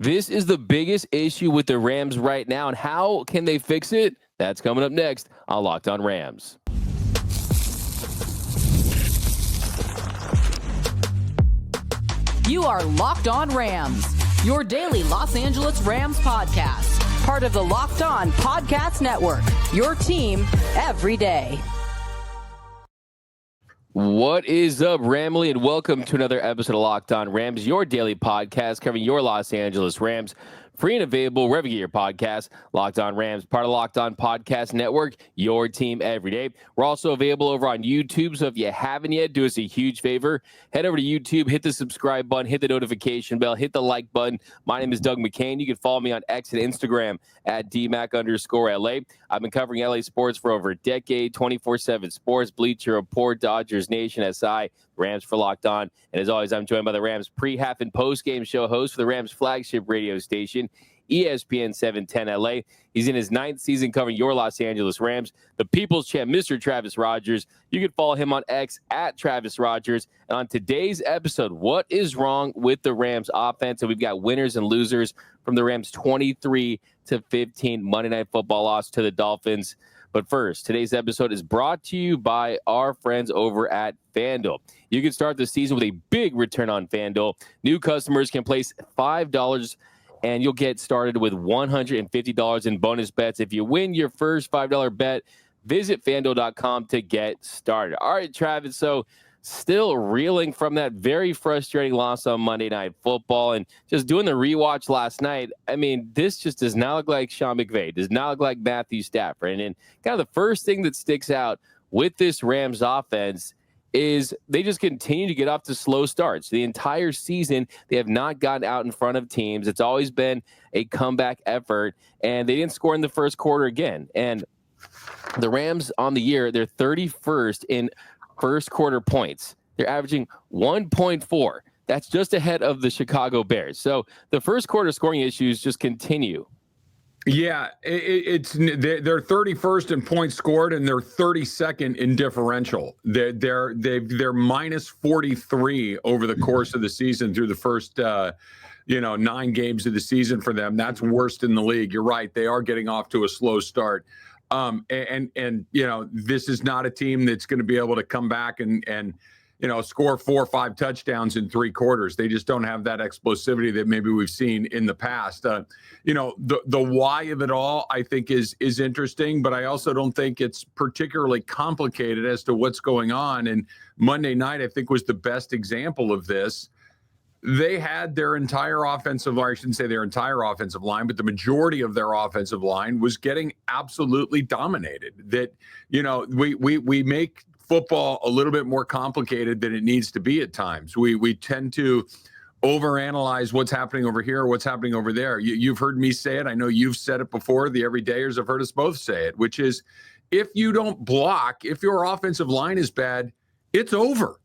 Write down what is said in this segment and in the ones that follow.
This is the biggest issue with the Rams right now, and how can they fix it? That's coming up next on Locked On Rams. You are Locked On Rams, your daily Los Angeles Rams podcast. Part of the Locked On Podcast Network, your team every day. What is up, Ramley, and welcome to another episode of Locked On Rams, your daily podcast covering your Los Angeles Rams. Free and available wherever you get your podcast. Locked On Rams, part of Locked On Podcast Network, your team every day. We're also available over on YouTube, so if you haven't yet, do us a huge favor. Head over to YouTube, hit the subscribe button, hit the notification bell, hit the like button. My name is Doug McCain. You can follow me on X and Instagram at DMac_LA. I've been covering LA sports for over a decade, 24/7 sports, Bleacher Report, Dodgers Nation, SI, Rams for Locked On. And as always, I'm joined by the Rams pre-half and post-game show host for the Rams flagship radio station, ESPN 710 LA. He's in his 9th season covering your Los Angeles Rams, the People's Champ, Mr. Travis Rogers. You can follow him on X at Travis Rogers. And on today's episode, what is wrong with the Rams offense? And we've got winners and losers from the Rams 23-15 Monday Night Football loss to the Dolphins. But first, today's episode is brought to you by our friends over at FanDuel. You can start the season with a big return on FanDuel. New customers can place $5 and you'll get started with $150 in bonus bets. If you win your first $5 bet, visit FanDuel.com to get started. All right, Travis, so still reeling from that very frustrating loss on Monday Night Football and just doing the rewatch last night. I mean, this just does not look like Sean McVay, does not look like Matthew Stafford. And kind of the first thing that sticks out with this Rams offense is they just continue to get off to slow starts. The entire season, they have not gotten out in front of teams. It's always been a comeback effort, and they didn't score in the first quarter again. And the Rams on the year, they're 31st in first quarter points. They're averaging 1.4. That's just ahead of the Chicago Bears. So the first quarter scoring issues just continue. Yeah, they're 31st in points scored and they're 32nd in differential. They're minus 43 over the course of the season through the first 9 games of the season for them. That's worst in the league. You're right. They are getting off to a slow start. This is not a team that's going to be able to come back and score 4 or 5 touchdowns in 3 quarters. They just don't have that explosivity that maybe we've seen in the past. The why of it all, I think, is interesting, but I also don't think it's particularly complicated as to what's going on. And Monday night, I think, was the best example of this. They had their entire offensive line, I shouldn't say their entire offensive line, but the majority of their offensive line was getting absolutely dominated. That, we make football a little bit more complicated than it needs to be at times. We tend to overanalyze what's happening over here, what's happening over there. You've heard me say it. I know you've said it before. The everydayers have heard us both say it, which is if you don't block, if your offensive line is bad, it's over.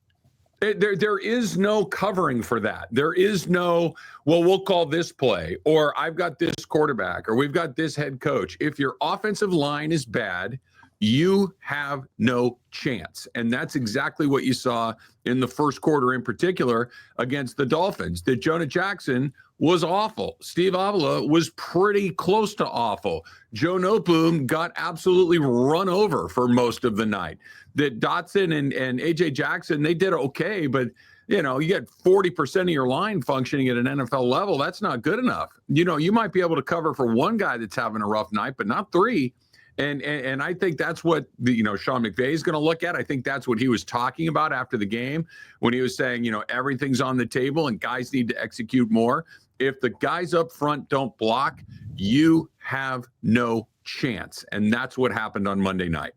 There is no covering for that. There is no, we'll call this play, or I've got this quarterback, or we've got this head coach. If your offensive line is bad, you have no chance. And that's exactly what you saw in the first quarter in particular against the Dolphins. That Jonah Jackson was awful. Steve Avila was pretty close to awful. Joe Noteboom got absolutely run over for most of the night. That Dotson and A.J. Jackson, they did okay, but you get 40% of your line functioning at an NFL level. That's not good enough. You might be able to cover for one guy that's having a rough night, but not 3. And I think that's what Sean McVay is going to look at. I think that's what he was talking about after the game when he was saying, everything's on the table and guys need to execute more. If the guys up front don't block, you have no chance. And that's what happened on Monday night.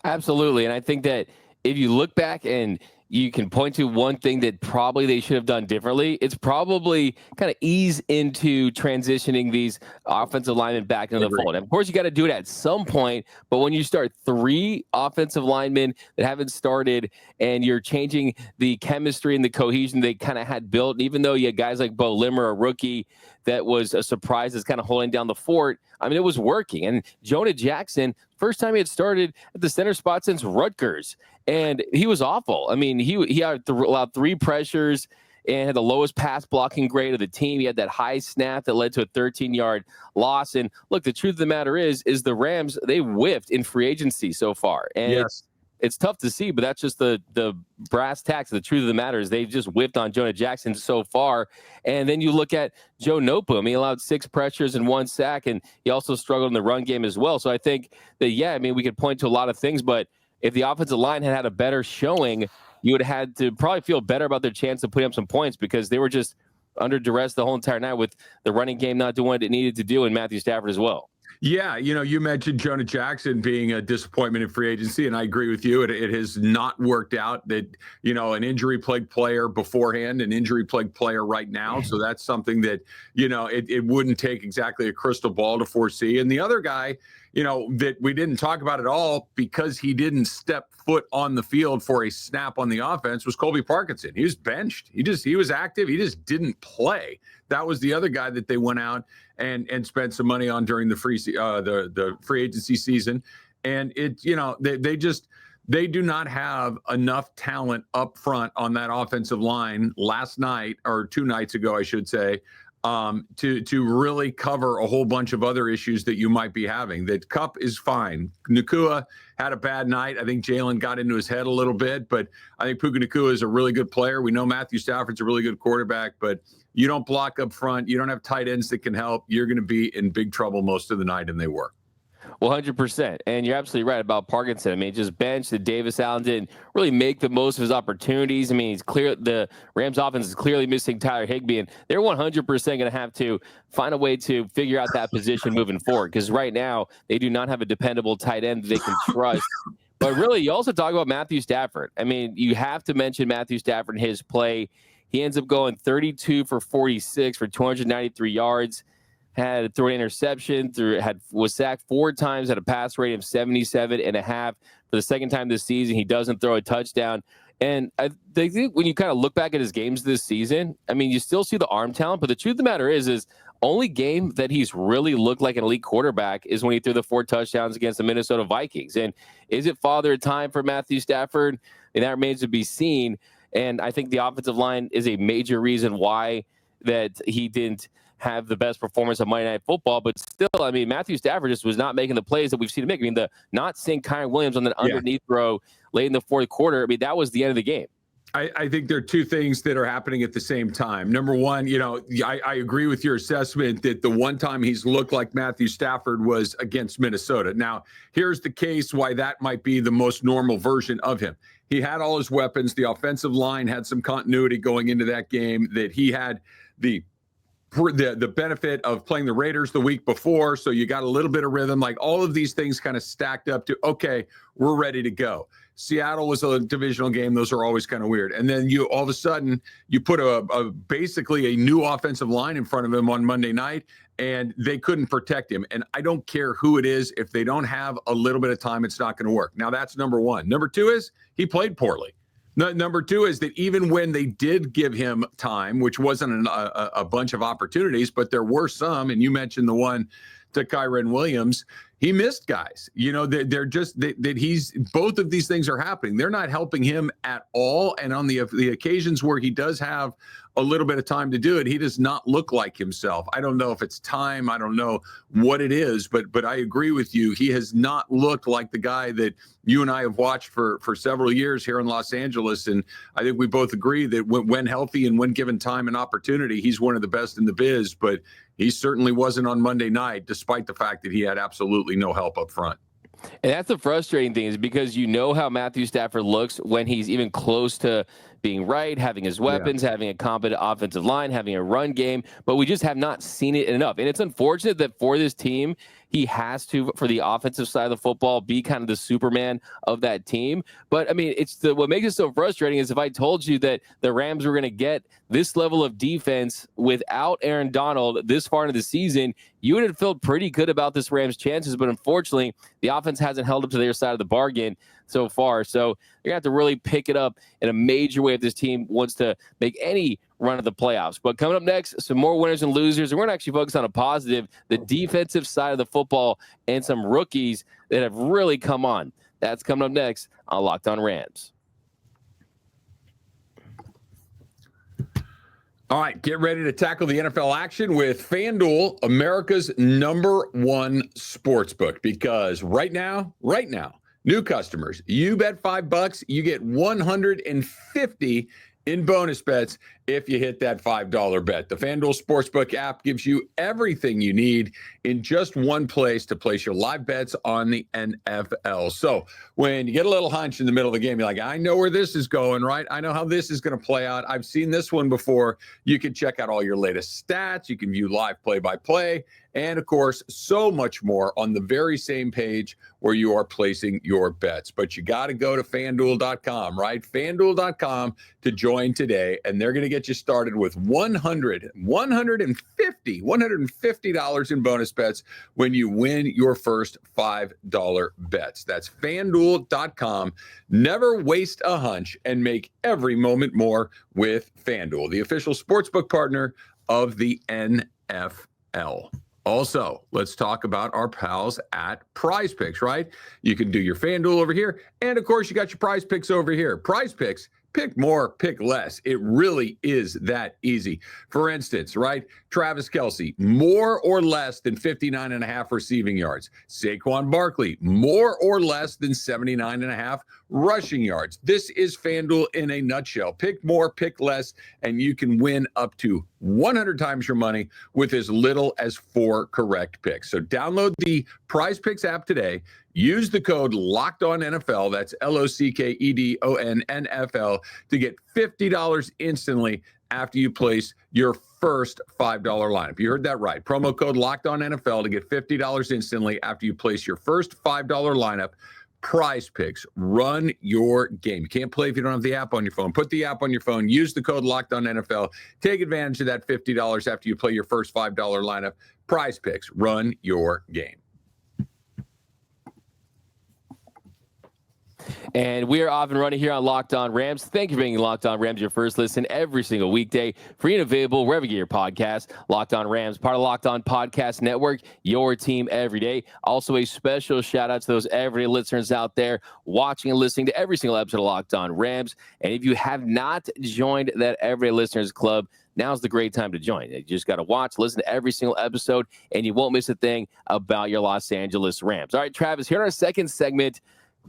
Absolutely. And I think that if you look back and you can point to one thing that probably they should have done differently, it's probably kind of ease into transitioning these offensive linemen back into the fold. And of course, you got to do it at some point, but when you start 3 offensive linemen that haven't started and you're changing the chemistry and the cohesion they kind of had built, and even though you had guys like Bo Limmer, a rookie that was a surprise that's kind of holding down the fort, I mean, it was working. And Jonah Jackson, first time he had started at the center spot since Rutgers, and he was awful. I mean, he allowed 3 pressures, and had the lowest pass blocking grade of the team. He had that high snap that led to a 13-yard loss. And look, the truth of the matter is the Rams, they whiffed in free agency so far. And Yes. it's tough to see, but that's just the brass tacks. The truth of the matter is they've just whiffed on Jonah Jackson so far. And then you look at Joe Noteboom. He allowed 6 pressures and 1 sack, and he also struggled in the run game as well. So I think that, we could point to a lot of things, but if the offensive line had a better showing, you would have had to probably feel better about their chance of putting up some points, because they were just under duress the whole entire night with the running game not doing what it needed to do, and Matthew Stafford as well. Yeah, you mentioned Jonah Jackson being a disappointment in free agency, and I agree with you. It has not worked out. That, an injury-plagued player beforehand, an injury-plagued player right now. So that's something that, it wouldn't take exactly a crystal ball to foresee. And the other guy, that we didn't talk about at all because he didn't step foot on the field for a snap on the offense was Colby Parkinson. He was benched. He was active. He just didn't play. That was the other guy that they went out and spent some money on during the free agency season. And they do not have enough talent up front on that offensive line last night, or 2 nights ago, I should say, to really cover a whole bunch of other issues that you might be having. That Kupp is fine. Nacua had a bad night. I think Jalen got into his head a little bit, but I think Puka Nacua is a really good player. We know Matthew Stafford's a really good quarterback, but you don't block up front. You don't have tight ends that can help. You're going to be in big trouble most of the night, and they were. 100%. And you're absolutely right about Parkinson. Just benched. The Davis Allen didn't really make the most of his opportunities. He's clear. The Rams offense is clearly missing Tyler Higbee, and they're 100% going to have to find a way to figure out that position moving forward, because right now they do not have a dependable tight end that they can trust. But really, you also talk about Matthew Stafford. You have to mention Matthew Stafford and his play. He ends up going 32 for 46 for 293 yards. Had thrown an interception, was sacked 4 times, had a pass rate of 77.5. For the second time this season, he doesn't throw a touchdown. And I think when you kind of look back at his games this season, you still see the arm talent, but the truth of the matter is only game that he's really looked like an elite quarterback is when he threw the 4 touchdowns against the Minnesota Vikings. And is it father time for Matthew Stafford? And that remains to be seen. And I think the offensive line is a major reason why that he didn't have the best performance of Monday Night Football. But still, Matthew Stafford just was not making the plays that we've seen him make. The not seeing Kyren Williams on that underneath throw late in the fourth quarter, that was the end of the game. I think there are 2 things that are happening at the same time. Number one, I agree with your assessment that the one time he's looked like Matthew Stafford was against Minnesota. Now, here's the case why that might be the most normal version of him. He had all his weapons. The offensive line had some continuity going into that game, that he had the benefit of playing the Raiders the week before. So you got a little bit of rhythm, like all of these things kind of stacked up to, okay, we're ready to go. Seattle was a divisional game. Those are always kind of weird. And then you all of a sudden you put basically a new offensive line in front of him on Monday night, and they couldn't protect him. And I don't care who it is. If they don't have a little bit of time, it's not going to work. Now that's number one. Number 2 is he played poorly. Number 2 is that even when they did give him time, which wasn't a bunch of opportunities, but there were some, and you mentioned the one to Kyren Williams, he missed guys. They're just that he's, both of these things are happening. They're not helping him at all. And on the occasions where he does have a little bit of time to do it, he does not look like himself. I don't know if it's time. I don't know what it is, but I agree with you. He has not looked like the guy that you and I have watched for several years here in Los Angeles. And I think we both agree that when healthy and when given time and opportunity, he's one of the best in the biz, but he certainly wasn't on Monday night, despite the fact that he had absolutely no help up front. And that's the frustrating thing, is because you know how Matthew Stafford looks when he's even close to being right, having his weapons, having a competent offensive line, having a run game, but we just have not seen it enough. And it's unfortunate that for this team, he has to, for the offensive side of the football, be kind of the Superman of that team. But it's what makes it so frustrating is if I told you that the Rams were going to get this level of defense without Aaron Donald this far into the season, you would have felt pretty good about this Rams' chances. But unfortunately, the offense hasn't held up to their side of the bargain so far. So you're going to have to really pick it up in a major way if this team wants to make any run of the playoffs. But coming up next, some more winners and losers. And we're going to actually focus on a positive, the defensive side of the football, and some rookies that have really come on. That's coming up next on Locked On Rams. All right, get ready to tackle the NFL action with FanDuel, America's #1 sportsbook. Because right now, new customers, you bet $5, you get 150 in bonus bets if you hit that $5 bet. The FanDuel Sportsbook app gives you everything you need in just one place to place your live bets on the NFL. So when you get a little hunch in the middle of the game, you're like, I know where this is going, right? I know how this is going to play out. I've seen this one before. You can check out all your latest stats. You can view live play-by-play. And, of course, so much more on the very same page where you are placing your bets. But you got to go to FanDuel.com, right? FanDuel.com to join today, and they're going to get you started with $150 in bonus bets when you win your first $5 bets. That's FanDuel.com. Never waste a hunch and make every moment more with FanDuel, the official sportsbook partner of the NFL. Also, let's talk about our pals at PrizePicks, right? You can do your FanDuel over here. And, of course, you got your PrizePicks over here. PrizePicks, pick more, pick less. It really is that easy. For instance, right? Travis Kelce, more or less than 59.5 receiving yards. Saquon Barkley, more or less than 79.5 rushing yards. This is FanDuel in a nutshell. Pick more, pick less, and you can win up to 100 times your money with as little as 4 correct picks. So download the PrizePicks app today. Use the code LOCKEDONNFL, that's LOCKEDONNFL, to get $50 instantly after you place your first $5 lineup. You heard that right. Promo code LOCKEDONNFL to get $50 instantly after you place your first $5 lineup. PrizePicks, run your game. You can't play if you don't have the app on your phone. Put the app on your phone. Use the code LOCKEDONNFL. Take advantage of that $50 after you play your first $5 lineup. PrizePicks, run your game. And we are off and running here on Locked On Rams. Thank you for being Locked On Rams, your first listen every single weekday. Free and available wherever you get your podcast. Locked On Rams, part of Locked On Podcast Network, your team every day. Also, a special shout out to those everyday listeners out there watching and listening to every single episode of Locked On Rams. And if you have not joined that Everyday Listeners Club, now's the great time to join. You just got to watch, listen to every single episode, and you won't miss a thing about your Los Angeles Rams. All right, Travis, here in our second segment,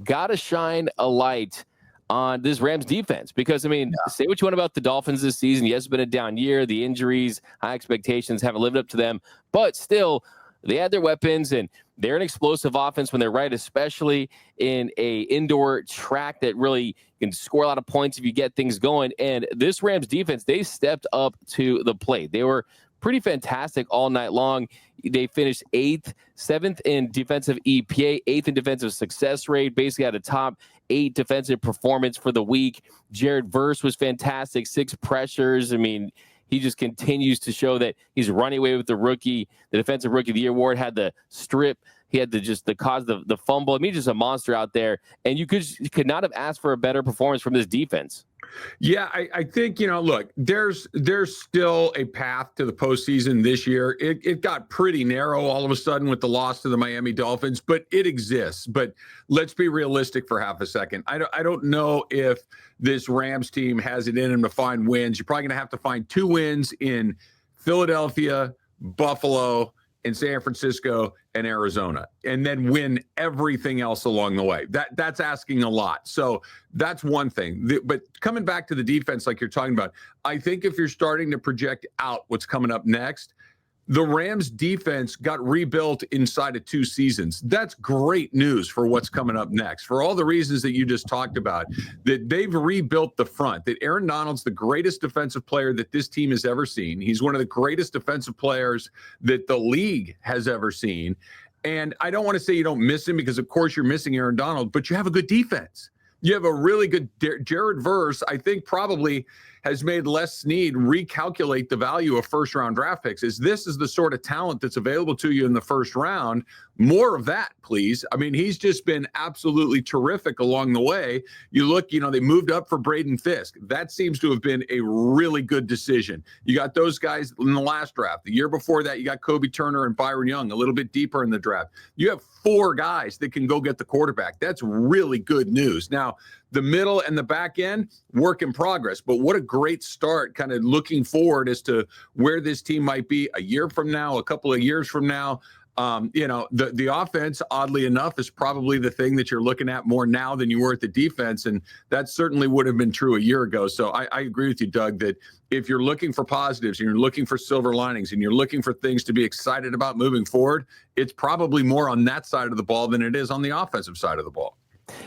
got to shine a light on this Rams defense because, say what you want about the Dolphins this season. Yes, it's been a down year. The injuries, high expectations haven't lived up to them. But still, they had their weapons, and they're an explosive offense when they're right, especially in a indoor track that really can score a lot of points if you get things going. And this Rams defense, they stepped up to the plate. They were pretty fantastic all night long. They finished 7th in defensive EPA, 8th in defensive success rate, basically had a top 8 defensive performance for the week. Jared Verse was fantastic, 6 pressures. He just continues to show that he's running away with the defensive rookie of the year award, had the strip. He had the cause the fumble. Just a monster out there. And you could not have asked for a better performance from this defense. Yeah, I think, look, there's still a path to the postseason this year. It got pretty narrow all of a sudden with the loss to the Miami Dolphins, but it exists. But let's be realistic for half a second. I don't know if this Rams team has it in them to find wins. You're probably going to have to find 2 wins in Philadelphia, Buffalo, in San Francisco and Arizona, and then win everything else along the way. That's asking a lot. So that's one thing. But coming back to the defense, like you're talking about, I think if you're starting to project out what's coming up next, the Rams defense got rebuilt inside of 2 seasons. That's great news for what's coming up next. For all the reasons that you just talked about, that they've rebuilt the front, that Aaron Donald's the greatest defensive player that this team has ever seen. He's one of the greatest defensive players that the league has ever seen. And I don't want to say you don't miss him because, of course, you're missing Aaron Donald, but you have a good defense. You have a really good Jared Verse, I think probably has made Les Snead recalculate the value of first-round draft picks. This is the sort of talent that's available to you in the first round. More of that, please. He's just been absolutely terrific along the way. You look, they moved up for Braden Fisk. That seems to have been a really good decision. You got those guys in the last draft. The year before that, you got Kobe Turner and Byron Young a little bit deeper in the draft. You have 4 guys that can go get the quarterback. That's really good news. Now, the middle and the back end, work in progress. But what a great start, kind of looking forward as to where this team might be a year from now, a couple of years from now. The offense, oddly enough, is probably the thing that you're looking at more now than you were at the defense. And that certainly would have been true a year ago. So I agree with you, Doug, that if you're looking for positives and you're looking for silver linings and you're looking for things to be excited about moving forward, it's probably more on that side of the ball than it is on the offensive side of the ball.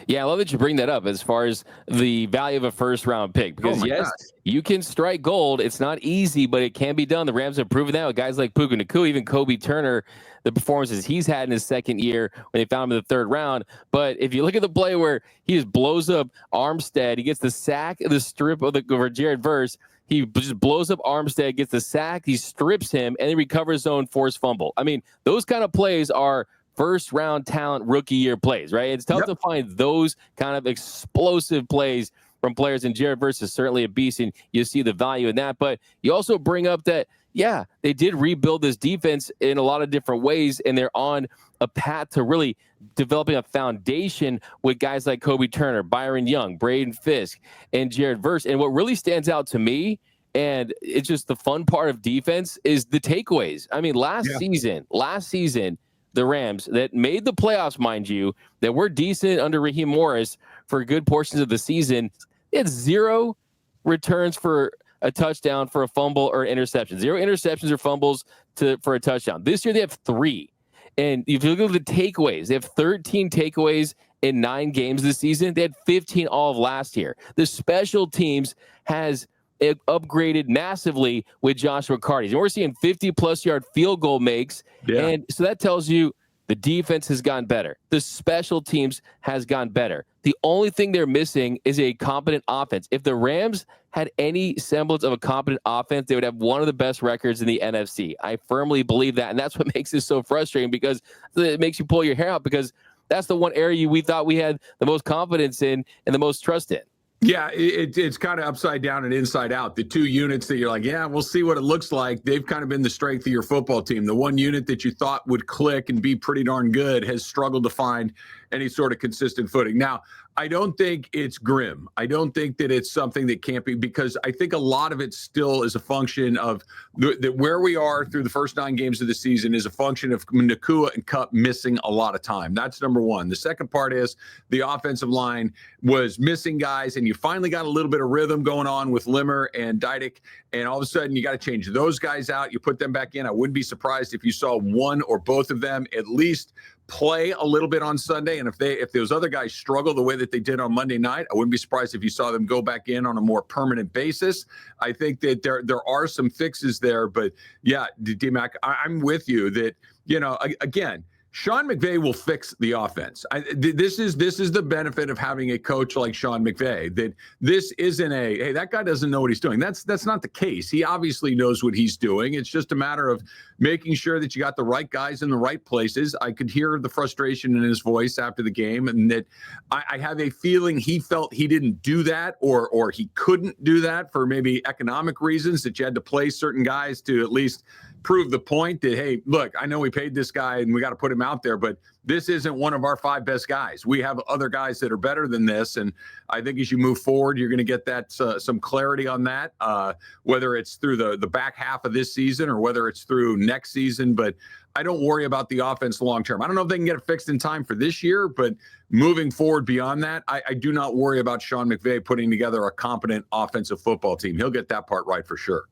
Yeah, I love that you bring that up as far as the value of a first-round pick. Because, yes, you can strike gold. It's not easy, but it can be done. The Rams have proven that with guys like Puka Nacua, even Kobe Turner, the performances he's had in his second year when they found him in the third round. But if you look at the play where he just blows up Armstead, he gets the sack, the strip of over Jared Verse. He just blows up Armstead, gets the sack, he strips him, and he recovers his own forced fumble. I mean, those kind of plays are first-round talent rookie year plays, right? It's tough to find those kind of explosive plays from players, and Jared Verse is certainly a beast, and you see the value in that. But you also bring up that, yeah, they did rebuild this defense in a lot of different ways, and they're on a path to really developing a foundation with guys like Kobe Turner, Byron Young, Braden Fisk, and Jared Verse. And what really stands out to me, and it's just the fun part of defense, is the takeaways. I mean, last season, the Rams that made the playoffs, mind you, that were decent under Raheem Morris for good portions of the season, they had 0 returns for a touchdown, for a fumble or interception. 0 interceptions or fumbles for a touchdown. This year they have 3. And if you look at the takeaways, they have 13 takeaways in 9 games this season. They had 15 all of last year. The special teams has upgraded massively with Joshua Carty. And we're seeing 50-plus yard field goal makes. Yeah. And so that tells you the defense has gotten better. The special teams has gotten better. The only thing they're missing is a competent offense. If the Rams had any semblance of a competent offense, they would have one of the best records in the NFC. I firmly believe that. And that's what makes this so frustrating, because it makes you pull your hair out, because that's the one area we thought we had the most confidence in and the most trust in. Yeah, it's kind of upside down and inside out. The 2 units that you're like, yeah, we'll see what it looks like. They've kind of been the strength of your football team. The one unit that you thought would click and be pretty darn good has struggled to find any sort of consistent footing. Now, I don't think it's grim. I don't think that it's something that can't be, because I think a lot of it still is a function of where we are through the first 9 games of the season is a function of Nacua and Kupp missing a lot of time. That's number one. The second part is the offensive line was missing guys, and you finally got a little bit of rhythm going on with Limmer and Dydick, and all of a sudden you got to change those guys out. You put them back in. I wouldn't be surprised if you saw one or both of them at least play a little bit on Sunday. And if those other guys struggle the way that they did on Monday night, I wouldn't be surprised if you saw them go back in on a more permanent basis. I think that there are some fixes there, but yeah, D-Mac, I'm with you that, again, Sean McVay will fix the offense. This is the benefit of having a coach like Sean McVay, that this isn't hey, that guy doesn't know what he's doing. That's not the case. He obviously knows what he's doing. It's just a matter of making sure that you got the right guys in the right places. I could hear the frustration in his voice after the game, and that I have a feeling he felt he didn't do that, or he couldn't do that for maybe economic reasons, that you had to play certain guys to at least prove the point that, hey, look, I know we paid this guy and we got to put him out there, but this isn't one of our 5 best guys. We have other guys that are better than this. And I think as you move forward, you're going to get that some clarity on that, whether it's through the back half of this season or whether it's through next season. But I don't worry about the offense long term. I don't know if they can get it fixed in time for this year, but moving forward beyond that, I do not worry about Sean McVay putting together a competent offensive football team. He'll get that part right for sure.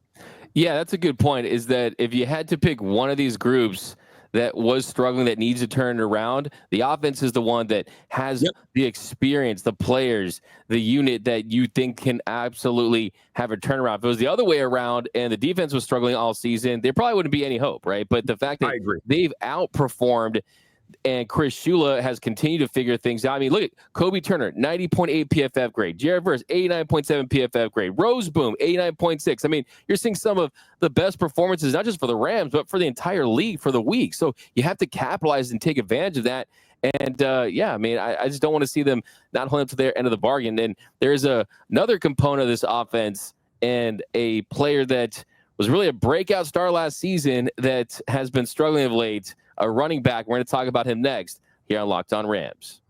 Yeah, that's a good point, is that if you had to pick one of these groups that was struggling, that needs to turn it around, the offense is the one that has the experience, the players, the unit that you think can absolutely have a turnaround. If it was the other way around and the defense was struggling all season, there probably wouldn't be any hope, right? But the fact that they've outperformed, and Chris Shula has continued to figure things out. I mean, look at Kobe Turner, 90.8 PFF grade. Jared Verse, 89.7 PFF grade. Rose Boom, 89.6. I mean, you're seeing some of the best performances, not just for the Rams, but for the entire league for the week. So you have to capitalize and take advantage of that. And, I mean, I just don't want to see them not hold up to their end of the bargain. And there's another component of this offense, and a player that was really a breakout star last season that has been struggling of late, a running back. We're going to talk about him next here on Locked On Rams.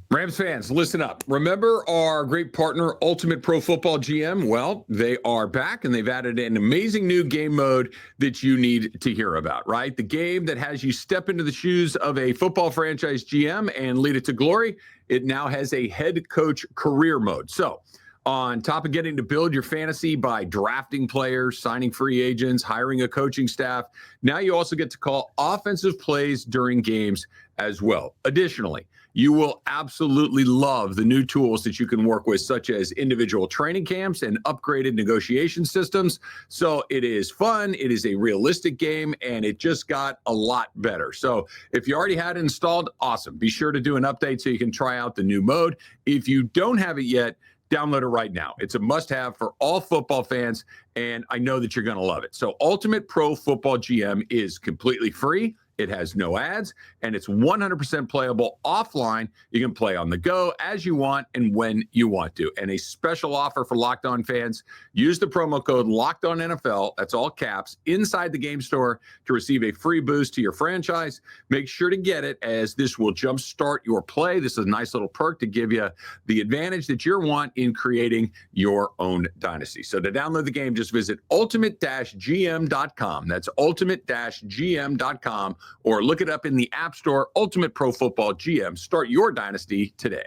Rams fans, listen up. Remember our great partner, Ultimate Pro Football GM? Well, they are back and they've added an amazing new game mode that you need to hear about, right? The game that has you step into the shoes of a football franchise GM and lead it to glory. It now has a head coach career mode. So, on top of getting to build your fantasy by drafting players, signing free agents, hiring a coaching staff, now you also get to call offensive plays during games as well. Additionally, you will absolutely love the new tools that you can work with, such as individual training camps and upgraded negotiation systems. So it is fun, it is a realistic game, and it just got a lot better. So if you already had it installed, awesome. Be sure to do an update so you can try out the new mode. If you don't have it yet, download it right now. It's a must-have for all football fans, and I know that you're going to love it. So Ultimate Pro Football GM is completely free. It has no ads, and it's 100% playable offline. You can play on the go as you want and when you want to. And a special offer for Locked On fans, use the promo code LOCKEDONNFL, that's all caps, inside the game store to receive a free boost to your franchise. Make sure to get it, as this will jumpstart your play. This is a nice little perk to give you the advantage that you want in creating your own dynasty. So to download the game, just visit ultimate-gm.com. That's ultimate-gm.com. Or look it up in the App Store, Ultimate Pro Football GM. Start your dynasty today.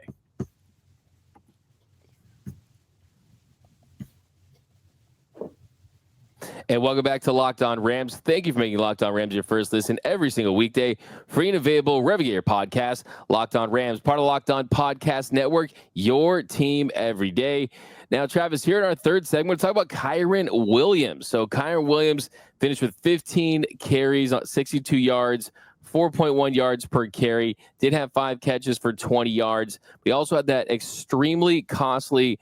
And welcome back to Locked On Rams. Thank you for making Locked On Rams your first listen every single weekday. Free and available wherever you get your podcast. Locked On Rams, part of Locked On Podcast Network, your team every day. Now, Travis, here in our third segment, we're talking about Kyren Williams. So Kyren Williams finished with 15 carries on 62 yards, 4.1 yards per carry, did have 5 catches for 20 yards. We also had that extremely costly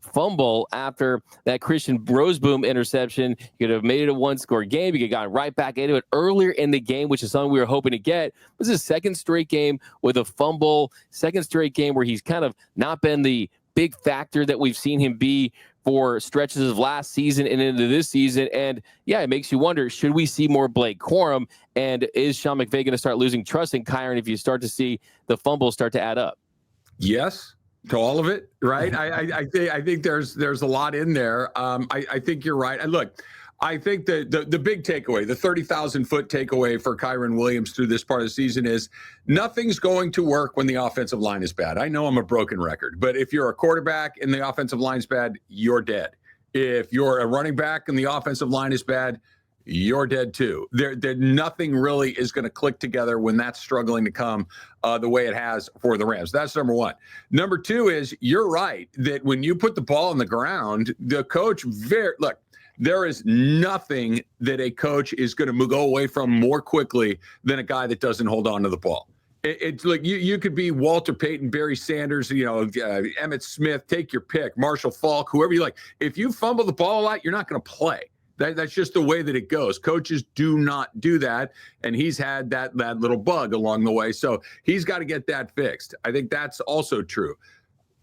fumble after that Christian Roseboom interception. You could have made it a one-score game. You could have gotten right back into it earlier in the game, which is something we were hoping to get. This is his second straight game with a fumble, second straight game where he's kind of not been the big factor that we've seen him be for stretches of last season and into this season. And yeah, it makes you wonder, should we see more Blake Corum? And is Sean McVay going to start losing trust in Kyren if you start to see the fumbles start to add up? Yes, to all of it, right? I think there's a lot in there. I think you're right. And look, I think the big takeaway, the 30,000-foot takeaway for Kyren Williams through this part of the season is nothing's going to work when the offensive line is bad. I know I'm a broken record, but if you're a quarterback and the offensive line's bad, you're dead. If you're a running back and the offensive line is bad, you're dead too. Nothing really is going to click together when that's struggling to come the way it has for the Rams. That's number one. Number two is you're right that when you put the ball on the ground, the coach there is nothing that a coach is going to go away from more quickly than a guy that doesn't hold on to the ball. It's like you could be Walter Payton, Barry Sanders, Emmitt Smith, take your pick, Marshall Faulk, whoever you like. If you fumble the ball a lot, you're not going to play. That's just the way that it goes. Coaches do not do that, and he's had that little bug along the way, so he's got to get that fixed. I think that's also true.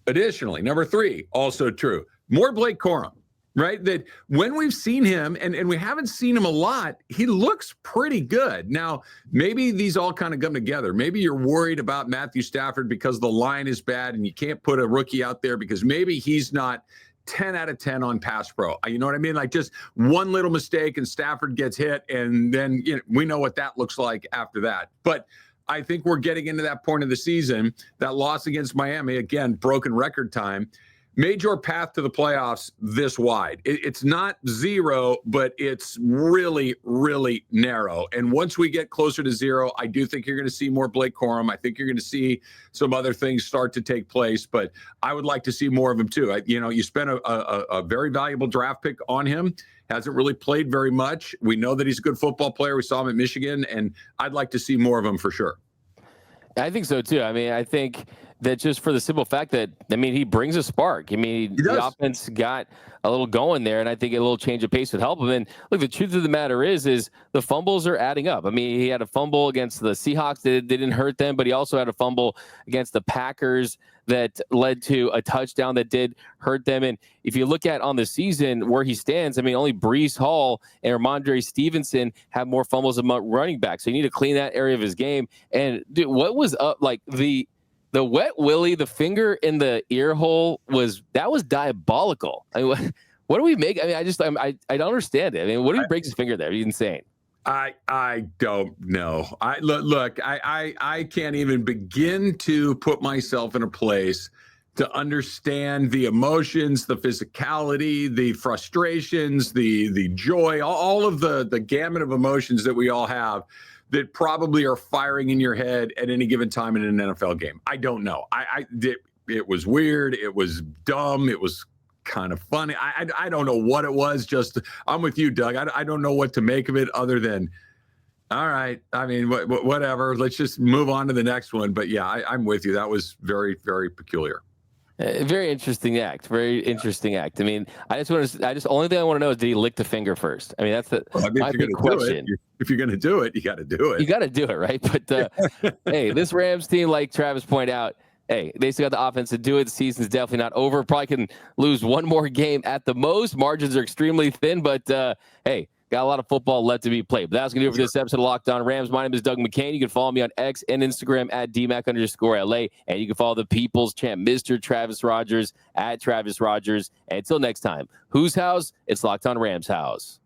Additionally, number three, also true, more Blake Corum. Right? That when we've seen him, and we haven't seen him a lot, he looks pretty good. Now, maybe these all kind of come together. Maybe you're worried about Matthew Stafford because the line is bad and you can't put a rookie out there because maybe he's not 10 out of 10 on pass pro. You know what I mean? Like just one little mistake and Stafford gets hit, and then we know what that looks like after that. But I think we're getting into that point of the season. That loss against Miami, again, broken record time, made your path to the playoffs this wide. It's not zero, but it's really, really narrow. And once we get closer to zero, I do think you're going to see more Blake Corum. I think you're going to see some other things start to take place, but I would like to see more of him too. You spent a very valuable draft pick on him. Hasn't really played very much. We know that he's a good football player. We saw him at Michigan, and I'd like to see more of him for sure. I think so too. I mean, I think that just for the simple fact that, he brings a spark. The offense got a little going there, and I think a little change of pace would help him. And look, the truth of the matter is the fumbles are adding up. He had a fumble against the Seahawks that didn't hurt them, but he also had a fumble against the Packers that led to a touchdown that did hurt them. And if you look at on the season where he stands, only Breece Hall and Ramondre Stevenson have more fumbles among running backs. So you need to clean that area of his game. And dude, what was up? Like The wet willy, the finger in the ear hole was diabolical. I mean, what do we make? I mean, I don't understand it. I mean, what do he break his finger there? He's insane. I don't know. I can't even begin to put myself in a place to understand the emotions, the physicality, the frustrations, the joy, all of the gamut of emotions that we all have that probably are firing in your head at any given time in an NFL game. I don't know. It was weird. It was dumb. It was kind of funny. I don't know what it was. Just I'm with you, Doug. I don't know what to make of it other than, all right. I mean, whatever. Let's just move on to the next one. But yeah, I'm with you. That was very, very peculiar. Very interesting act. Very interesting act. I mean, only thing I want to know is, did he lick the finger first? I mean, that's my big question. If you're going to do it, you got to do it. You got to do it, right? But hey, this Rams team, like Travis pointed out, hey, they still got the offense to do it. The season's definitely not over. Probably can lose one more game at the most. Margins are extremely thin, but hey, got a lot of football left to be played. But that's going to do it for this episode of Locked On Rams. My name is Doug McCain. You can follow me on X and Instagram at DMAC_LA. And you can follow the People's Champ, Mr. Travis Rogers, at Travis Rogers. And until next time, whose house? It's Locked On Rams house.